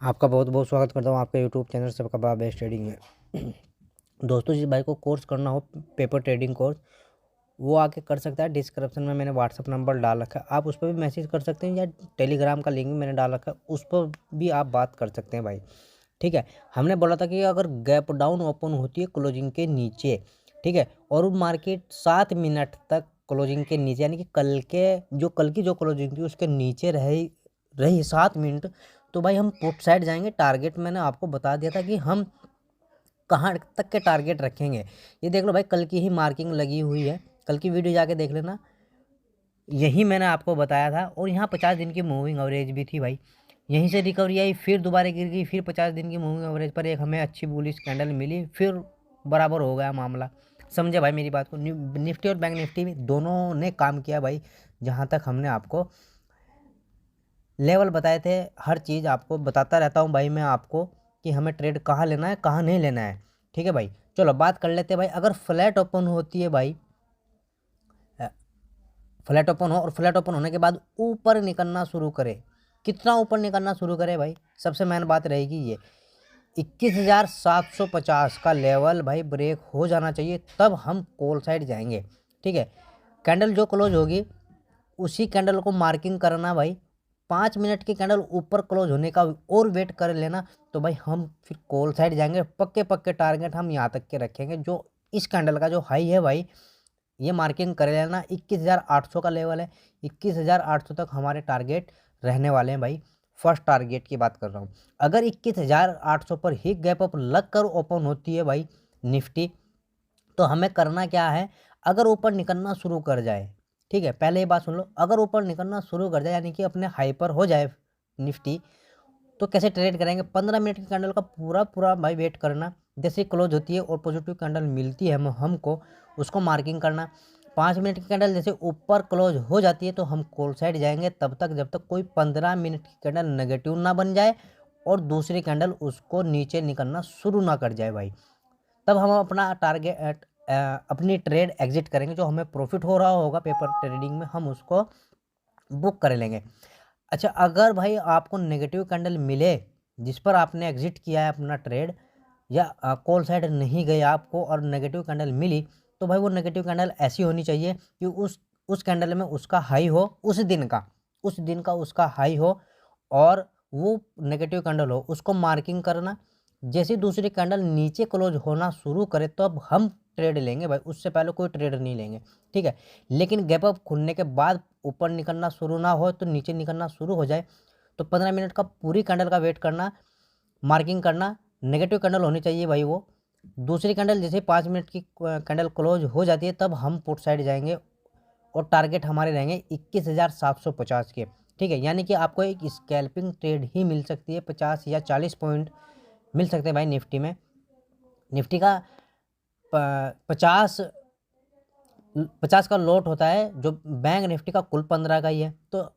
आपका बहुत बहुत स्वागत करता हूँ आपके यूट्यूब चैनल सबका बा बेस्ट ट्रेडिंग में। दोस्तों जिस भाई को कोर्स करना हो पेपर ट्रेडिंग कोर्स वो आके कर सकता है। डिस्क्रिप्शन में मैंने व्हाट्सअप नंबर डाल रखा है, आप उस पर भी मैसेज कर सकते हैं या टेलीग्राम का लिंक भी मैंने डाल रखा है, उस पर भी आप बात कर सकते हैं भाई। ठीक है, हमने बोला था कि अगर गैप डाउन ओपन होती है क्लोजिंग के नीचे, ठीक है, और वो मार्केट 7 मिनट तक क्लोजिंग के नीचे यानी कि कल की जो क्लोजिंग थी उसके नीचे रही 7 मिनट, तो भाई हम पुट साइड जाएंगे। टारगेट मैंने आपको बता दिया था कि हम कहाँ तक के टारगेट रखेंगे। ये देख लो भाई, कल की ही मार्किंग लगी हुई है, कल की वीडियो जाके देख लेना, यही मैंने आपको बताया था। और यहाँ 50 दिन की मूविंग एवरेज भी थी भाई, यहीं से रिकवरी आई, फिर दोबारा गिर गई, फिर 50 दिन की मूविंग एवरेज पर एक हमें अच्छी बुलिश कैंडल मिली, फिर बराबर हो गया मामला। समझे भाई मेरी बात को। निफ्टी और बैंक निफ्टी दोनों ने काम किया भाई। जहाँ तक हमने आपको लेवल बताए थे, हर चीज़ आपको बताता रहता हूँ भाई मैं आपको कि हमें ट्रेड कहाँ लेना है कहाँ नहीं लेना है। ठीक है भाई, चलो बात कर लेते हैं भाई। अगर फ्लैट ओपन होती है भाई, फ्लैट ओपन हो और फ्लैट ओपन होने के बाद ऊपर निकलना शुरू करे, कितना ऊपर निकलना शुरू करे भाई, सबसे मेन बात रहेगी ये 21,750 का लेवल भाई ब्रेक हो जाना चाहिए, तब हम कॉल साइड जाएंगे। ठीक है, कैंडल जो क्लोज होगी उसी कैंडल को मार्किंग करना भाई, 5 मिनट की कैंडल ऊपर क्लोज होने का और वेट कर लेना, तो भाई हम फिर कॉल साइड जाएंगे। पक्के पक्के टारगेट हम यहाँ तक के रखेंगे, जो इस कैंडल का जो हाई है भाई ये मार्किंग कर लेना, 21,800 का लेवल है, 21,800 तक हमारे टारगेट रहने वाले हैं भाई। फर्स्ट टारगेट की बात कर रहा हूँ। अगर 21,800 पर ही गैप अप लग कर ओपन होती है भाई निफ्टी, तो हमें करना क्या है, अगर ऊपर निकलना शुरू कर जाए, ठीक है, पहले ये बात सुन लो, अगर ऊपर निकलना शुरू कर जाए यानी कि अपने हाई पर हो जाए निफ्टी, तो कैसे ट्रेड करेंगे। 15 मिनट की कैंडल का पूरा पूरा भाई वेट करना, जैसे क्लोज होती है और पॉजिटिव कैंडल मिलती है हमको उसको मार्किंग करना। 5 मिनट की कैंडल जैसे ऊपर क्लोज हो जाती है तो हम कॉल साइड जाएंगे, तब तक जब तक कोई 15 मिनट की कैंडल नेगेटिव ना बन जाए और दूसरी कैंडल उसको नीचे निकलना शुरू ना कर जाए भाई, तब हम अपना टारगेट अपनी ट्रेड एग्जिट करेंगे। जो हमें प्रॉफिट हो रहा होगा पेपर ट्रेडिंग में हम उसको बुक कर लेंगे। अच्छा, अगर भाई आपको नेगेटिव कैंडल मिले जिस पर आपने एग्जिट किया है अपना ट्रेड, या कॉल साइड नहीं गई आपको और नेगेटिव कैंडल मिली, तो भाई वो नेगेटिव कैंडल ऐसी होनी चाहिए कि उस कैंडल में उसका हाई हो, उस दिन का उसका हाई हो और वो नेगेटिव कैंडल हो, उसको मार्किंग करना। जैसे दूसरी कैंडल नीचे क्लोज होना शुरू करे तो अब हम ट्रेड लेंगे भाई, उससे पहले कोई ट्रेड नहीं लेंगे। ठीक है, लेकिन गैप अप खुलने के बाद ऊपर निकलना शुरू ना हो तो नीचे निकलना शुरू हो जाए, तो 15 मिनट का पूरी कैंडल का वेट करना, मार्किंग करना, नेगेटिव कैंडल होनी चाहिए भाई वो। दूसरी कैंडल जैसे 5 मिनट की कैंडल क्लोज हो जाती है तब हम पुट साइड जाएंगे और टारगेट हमारे रहेंगे 21,750 के। ठीक है, यानी कि आपको एक स्कैल्पिंग ट्रेड ही मिल सकती है, 50 या 40 पॉइंट मिल सकते हैं भाई निफ्टी में। निफ्टी का 50 का लॉट होता है, जो बैंक निफ्टी का कुल 15 का ही है, तो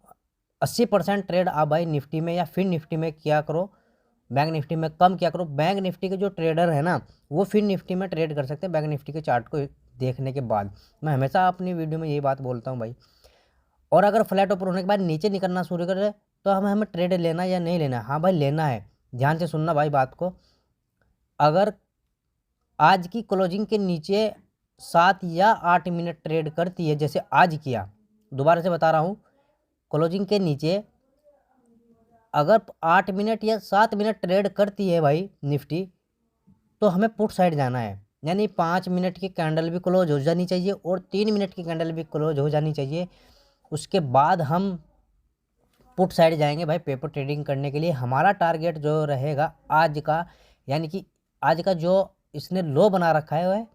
80% ट्रेड आप भाई निफ्टी में या फिर निफ्टी में किया करो, बैंक निफ्टी में कम किया करो। बैंक निफ्टी के जो ट्रेडर है ना वो फिर निफ्टी में ट्रेड कर सकते हैं बैंक निफ्टी के चार्ट को देखने के बाद। मैं हमेशा अपनी वीडियो में यही बात बोलता हूँ भाई। और अगर फ्लैट ऊपर होने के बाद नीचे निकलना शुरू करे तो हमें ट्रेड लेना या नहीं लेना। हाँ भाई लेना है, ध्यान से सुनना भाई बात को। अगर आज की क्लोजिंग के नीचे 7 या 8 मिनट ट्रेड करती है जैसे आज किया, दोबारा से बता रहा हूँ, क्लोजिंग के नीचे अगर 8 मिनट या 7 मिनट ट्रेड करती है भाई निफ्टी, तो हमें पुट साइड जाना है, यानी 5 मिनट की कैंडल भी क्लोज हो जानी चाहिए और 3 मिनट की कैंडल भी क्लोज हो जानी चाहिए। उसके बाद हम पुट साइड जाएंगे भाई पेपर ट्रेडिंग करने के लिए। हमारा टारगेट जो रहेगा आज का, यानी कि आज का जो इसने लो बना रखा है वह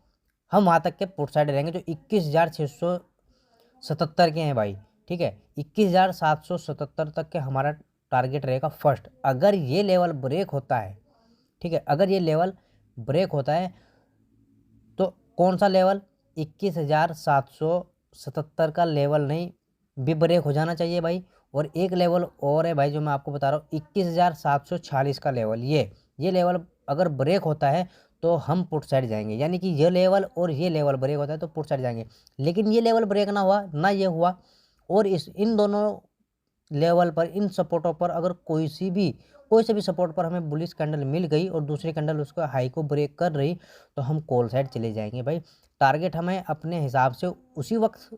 हम वहाँ तक के पुट साइड रहेंगे, जो 21,677 के हैं भाई। ठीक है, 21,777 तक के हमारा टारगेट रहेगा फर्स्ट। अगर ये लेवल ब्रेक होता है, ठीक है, अगर ये लेवल ब्रेक होता है तो कौन सा लेवल, 21,777 का लेवल नहीं भी ब्रेक हो जाना चाहिए भाई। और एक लेवल और है भाई जो मैं आपको बता रहा हूँ, 21,746 का लेवल, ये लेवल अगर ब्रेक होता है तो हम पुट साइड जाएंगे, यानी कि ये लेवल और ये लेवल ब्रेक होता है तो पुट साइड जाएंगे। लेकिन ये लेवल ब्रेक ना हुआ ना ये हुआ, और इन दोनों लेवल पर, इन सपोर्टों पर अगर कोई से भी सपोर्ट पर हमें बुलिश कैंडल मिल गई और दूसरी कैंडल उसका हाई को ब्रेक कर रही तो हम कॉल साइड चले जाएंगे भाई। टारगेट हमें अपने हिसाब से उसी वक्त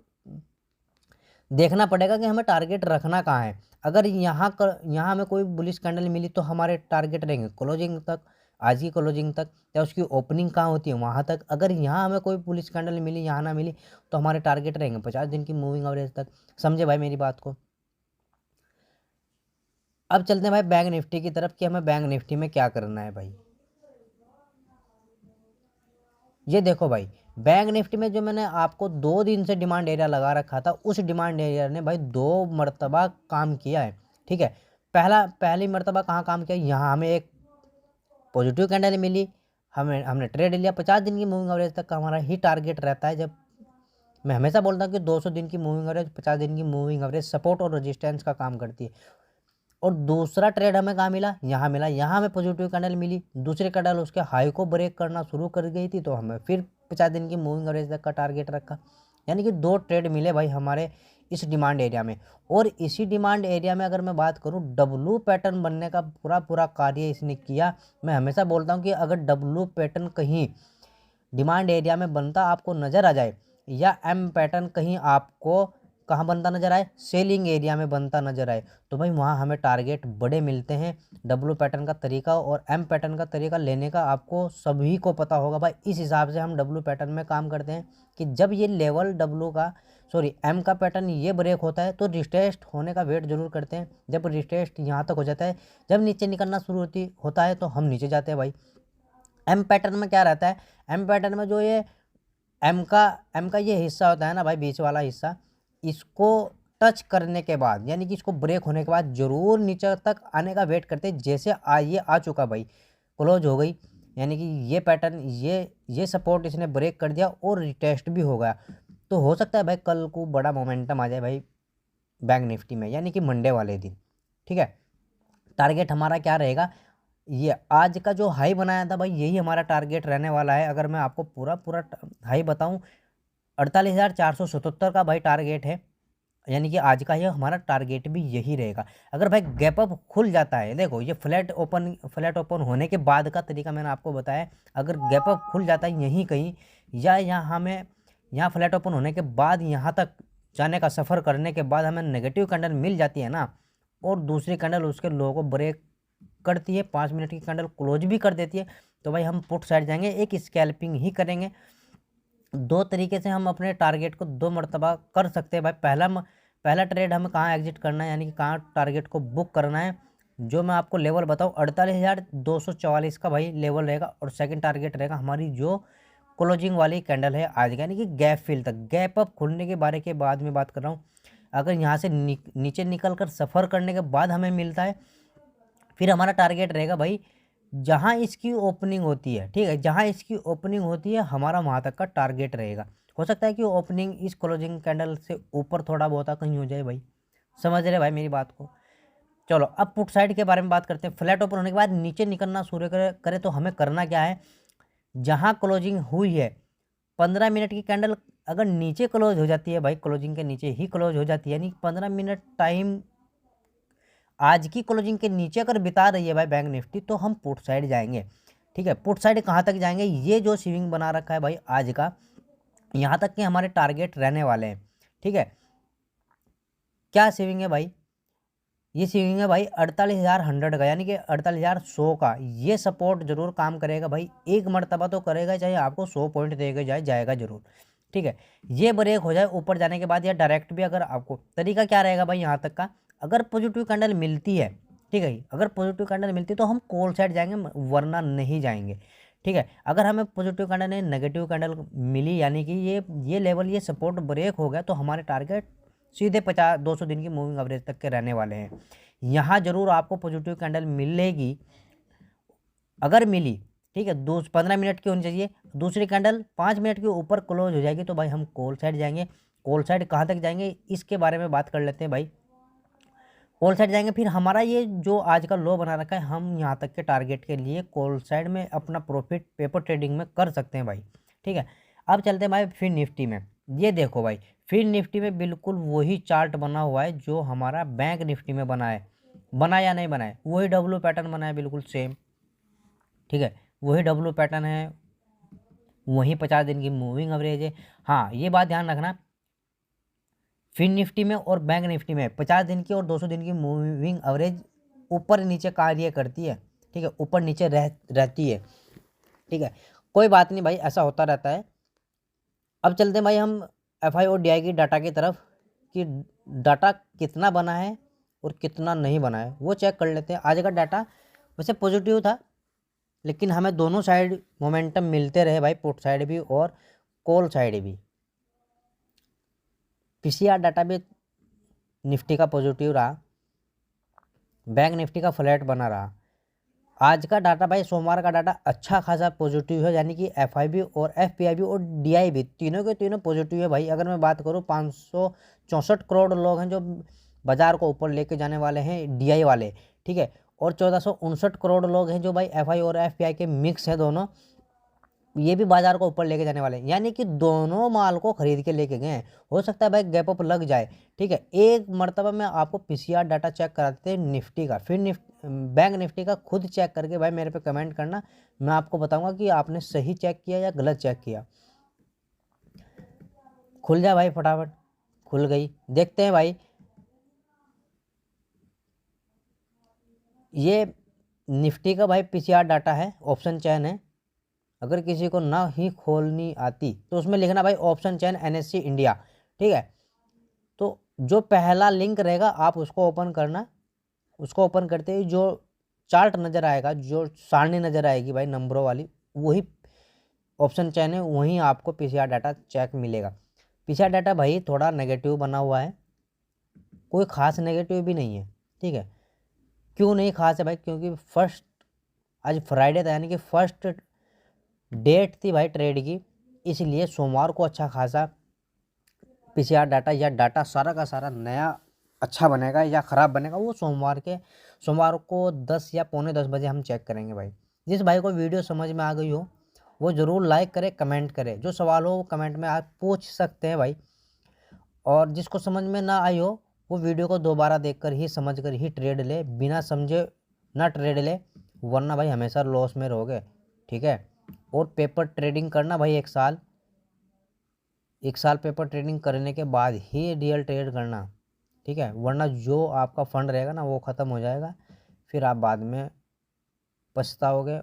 देखना पड़ेगा कि हमें टारगेट रखना कहाँ है। अगर यहाँ हमें कोई बुलिश कैंडल मिली तो हमारे टारगेट रहेंगे क्लोजिंग तक, आज की क्लोजिंग तक, या उसकी ओपनिंग कहाँ होती है वहाँ तक। अगर यहाँ हमें कोई बुलिश कैंडल मिली, यहाँ ना मिली, तो हमारे टारगेट रहेंगे 50 दिन की मूविंग एवरेज तक। समझे भाई मेरी बात को। अब चलते हैं भाई बैंक निफ्टी की तरफ कि हमें बैंक निफ्टी में क्या करना है भाई। ये देखो भाई, बैंक निफ्टी में जो मैंने आपको 2 दिन से डिमांड एरिया लगा रखा था, उस डिमांड एरिया ने भाई 2 मरतबा काम किया है। ठीक है, पहली मरतबा कहाँ काम किया, यहाँ हमें एक पॉजिटिव कैंडल मिली, हमने ट्रेड लिया। 50 दिन की मूविंग एवरेज तक का हमारा ही टारगेट रहता है। जब मैं हमेशा बोलता हूँ कि 200 दिन की मूविंग एवरेज, 50 दिन की मूविंग एवरेज सपोर्ट और रेजिस्टेंस का काम करती है। और दूसरा ट्रेड हमें कहाँ मिला, यहाँ मिला, यहाँ हमें पॉजिटिव कैंडल मिली, दूसरी कैंडल उसके हाई को ब्रेक करना शुरू कर गई थी, तो हमें फिर 50 दिन की मूविंग एवरेज तक का टारगेट रखा। यानी कि 2 ट्रेड मिले भाई हमारे इस डिमांड एरिया में। और इसी डिमांड एरिया में अगर मैं बात करूँ, डब्लू पैटर्न बनने का पूरा कार्य इसने किया। मैं हमेशा बोलता हूँ कि अगर डब्लू पैटर्न कहीं डिमांड एरिया में बनता आपको नज़र आ जाए, या एम पैटर्न कहीं आपको कहाँ बनता नजर आए, सेलिंग एरिया में बनता नजर आए, तो भाई वहाँ हमें टारगेट बड़े मिलते हैं। डब्लू पैटर्न का तरीका और एम पैटर्न का तरीका लेने का आपको सभी को पता होगा भाई। इस हिसाब से हम डब्लू पैटर्न में काम करते हैं कि जब ये लेवल एम का पैटर्न ये ब्रेक होता है तो रिटेस्ट होने का वेट जरूर करते हैं। जब रिटेस्ट यहाँ तक हो जाता है, जब नीचे निकलना शुरू होता है तो हम नीचे जाते हैं भाई। एम पैटर्न में क्या रहता है, एम पैटर्न में जो ये एम का ये हिस्सा होता है ना भाई, बीच वाला हिस्सा, इसको टच करने के बाद, यानी कि इसको ब्रेक होने के बाद जरूर नीचे तक आने का वेट करते हैं। जैसे ये आ चुका भाई, क्लोज हो गई, यानी कि ये पैटर्न, ये सपोर्ट इसने ब्रेक कर दिया और रिटेस्ट भी हो गया, तो हो सकता है भाई कल को बड़ा मोमेंटम आ जाए भाई बैंक निफ्टी में, यानी कि मंडे वाले दिन। ठीक है, टारगेट हमारा क्या रहेगा, ये आज का जो हाई बनाया था भाई, यही हमारा टारगेट रहने वाला है। अगर मैं आपको पूरा हाई बताऊं, 48,477 का भाई टारगेट है, यानी कि आज का ये हमारा टारगेट भी यही रहेगा। अगर भाई गैप अप खुल जाता है, देखो ये फ्लैट ओपन होने के बाद का तरीका मैंने आपको बताया। अगर गैप अप खुल जाता है यहीं कहीं, या यहाँ फ्लैट ओपन होने के बाद यहाँ तक जाने का सफ़र करने के बाद हमें नेगेटिव कैंडल मिल जाती है ना, और दूसरी कैंडल उसके लो को ब्रेक करती है, 5 मिनट की कैंडल क्लोज भी कर देती है, तो भाई हम पुट साइड जाएंगे, एक स्कैल्पिंग ही करेंगे। 2 तरीके से हम अपने टारगेट को 2 मरतबा कर सकते हैं भाई। पहला ट्रेड हमें कहाँ एग्जिट करना है, यानी कि कहाँ टारगेट को बुक करना है, जो मैं आपको लेवल बताऊँ 48,244 का भाई लेवल रहेगा। और सेकंड टारगेट रहेगा हमारी जो क्लोजिंग वाली कैंडल है आज का, यानी कि गैप फिल तक, गैप अप खुलने के बारे के बाद में बात कर रहा हूँ। अगर यहाँ से नीचे निकल कर सफ़र करने के बाद हमें मिलता है, फिर हमारा टारगेट रहेगा भाई जहाँ इसकी ओपनिंग होती है। ठीक है, जहाँ इसकी ओपनिंग होती है हमारा वहाँ तक का टारगेट रहेगा। हो सकता है कि ओपनिंग इस क्लोजिंग कैंडल से ऊपर थोड़ा बहुत कहीं हो जाए भाई। समझ रहे भाई मेरी बात को। चलो अब पुट साइड के बारे में बात करते हैं। फ्लैट ओपन होने के बाद नीचे निकलना शुरू करे तो हमें करना क्या है, जहाँ क्लोजिंग हुई है 15 मिनट की कैंडल अगर नीचे क्लोज हो जाती है भाई, क्लोजिंग के नीचे ही क्लोज हो जाती है, यानी 15 मिनट टाइम आज की क्लोजिंग के नीचे अगर बिता रही है भाई बैंक निफ्टी, तो हम पुट साइड जाएंगे। ठीक है, पुट साइड कहाँ तक जाएंगे, ये जो स्विंग बना रखा है भाई आज का, यहाँ तक के हमारे टारगेट रहने वाले हैं। ठीक है, क्या स्विंग है भाई, ये स्विंग है भाई 48,100 का, यानी कि 48,100 का। ये सपोर्ट जरूर काम करेगा भाई, एक मरतबा तो करेगा, चाहे आपको 100 पॉइंट देगा जाएगा जरूर। ठीक है, ये ब्रेक हो जाए ऊपर जाने के बाद, या डायरेक्ट भी अगर आपको, तरीका क्या रहेगा भाई यहाँ तक का, अगर पॉजिटिव कैंडल मिलती है, ठीक है, अगर पॉजिटिव कैंडल मिलती है तो हम कॉल साइड जाएंगे, वरना नहीं जाएंगे। ठीक है, अगर हमें पॉजिटिव कैंडल नहीं नेगेटिव कैंडल मिली, यानी कि ये लेवल ये सपोर्ट ब्रेक हो गया, तो हमारे टारगेट सीधे 200 दिन की मूविंग एवरेज तक के रहने वाले हैं। यहाँ जरूर आपको पॉजिटिव कैंडल मिलेगी, अगर मिली, ठीक है, 15 मिनट की होनी चाहिए, दूसरी कैंडल 5 मिनट के ऊपर क्लोज हो जाएगी, तो भाई हम कॉल साइड जाएंगे। कॉल साइड कहाँ तक जाएंगे इसके बारे में बात कर लेते हैं भाई। कॉल साइड जाएंगे, फिर हमारा ये जो आज का लो बना रखा है, हम यहाँ तक के टारगेट के लिए कॉल साइड में अपना प्रॉफिट पेपर ट्रेडिंग में कर सकते हैं भाई। ठीक है, अब चलते हैं भाई फिर निफ्टी में। ये देखो भाई, फिर निफ्टी में बिल्कुल वही चार्ट बना हुआ है जो हमारा बैंक निफ्टी में बना है। बना या नहीं बनाए, वही डब्लू पैटर्न बना है बिल्कुल सेम, ठीक है, वही डब्लू पैटर्न है, वही 50 दिन की मूविंग एवरेज है। हाँ ये बात ध्यान रखना, फिन निफ्टी में और बैंक निफ्टी में 50 दिन की और 200 दिन की मूविंग एवरेज ऊपर नीचे कार्य करती है, ठीक है, ऊपर नीचे रहती है, ठीक है, कोई बात नहीं भाई, ऐसा होता रहता है। अब चलते हैं भाई हम एफ आई और डी आई की डाटा की तरफ, कि डाटा कितना बना है और कितना नहीं बना है वो चेक कर लेते हैं। आज का डाटा वैसे पॉजिटिव था, लेकिन हमें दोनों साइड मोमेंटम मिलते रहे भाई, पुट साइड भी और कॉल साइड भी। पीसीआर डाटा भी निफ्टी का पॉजिटिव रहा, बैंक निफ्टी का फ्लैट बना रहा। आज का डाटा भाई, सोमवार का डाटा अच्छा खासा पॉजिटिव है, यानी कि एफआईबी और एफपीआईबी और डीआईबी तीनों के तीनों पॉजिटिव है भाई। अगर मैं बात करूँ 564 करोड़ लोग हैं जो बाजार को ऊपर लेके जाने वाले हैं डीआई वाले, ठीक है, और 1459 करोड़ लोग हैं जो भाई एफआई और एफपीआई के मिक्स हैं दोनों, ये भी बाजार को ऊपर लेके जाने वाले हैं, यानी कि दोनों माल को खरीद के लेके गए हैं। हो सकता है भाई गैप अप लग जाए, ठीक है। एक मरतबा में आपको पीसीआर डाटा चेक कराते हैं निफ्टी का, फिर बैंक निफ्टी का खुद चेक करके भाई मेरे पे कमेंट करना, मैं आपको बताऊंगा कि आपने सही चेक किया या गलत चेक किया। खुल जाए भाई फटाफट, खुल गई, देखते हैं भाई। ये निफ्टी का भाई पीसीआर डाटा है, ऑप्शन चैन है, अगर किसी को ना ही खोलनी आती तो उसमें लिखना भाई ऑप्शन चैन एनएससी इंडिया, ठीक है। तो जो पहला लिंक रहेगा आप उसको ओपन करना, उसको ओपन करते ही जो चार्ट नज़र आएगा, जो सारणी नज़र आएगी भाई नंबरों वाली, वही ऑप्शन चैन है, वहीं आपको पीसीआर डाटा चेक मिलेगा। पीसीआर डाटा भाई थोड़ा नेगेटिव बना हुआ है, कोई ख़ास नेगेटिव भी नहीं है, ठीक है। क्यों नहीं खास है भाई, क्योंकि फर्स्ट आज फ्राइडे था, यानी कि फर्स्ट डेट थी भाई ट्रेड की, इसलिए सोमवार को अच्छा खासा पीसीआर डाटा या डाटा सारा का सारा नया अच्छा बनेगा या ख़राब बनेगा, वो सोमवार को 10 या पौने 10 बजे हम चेक करेंगे भाई। जिस भाई को वीडियो समझ में आ गई हो वो ज़रूर लाइक करे, कमेंट करे, जो सवाल हो वो कमेंट में आप पूछ सकते हैं भाई। और जिसको समझ में ना आई हो वो वीडियो को दोबारा देखकर ही समझ कर ही ट्रेड ले, बिना समझे ना ट्रेड ले, वरना भाई हमेशा लॉस में रहोगे, ठीक है। और पेपर ट्रेडिंग करना भाई 1 साल, 1 साल पेपर ट्रेडिंग करने के बाद ही रियल ट्रेड करना, ठीक है, वरना जो आपका फंड रहेगा ना वो ख़त्म हो जाएगा, फिर आप बाद में पछताओगे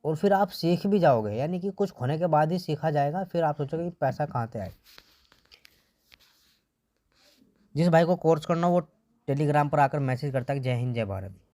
और फिर आप सीख भी जाओगे, यानी कि कुछ खोने के बाद ही सीखा जाएगा, फिर आप सोचोगे कि पैसा कहाँ से आए। जिस भाई को कोर्स करना हो वो टेलीग्राम पर आकर मैसेज करता है कि जय हिंद जय भारत।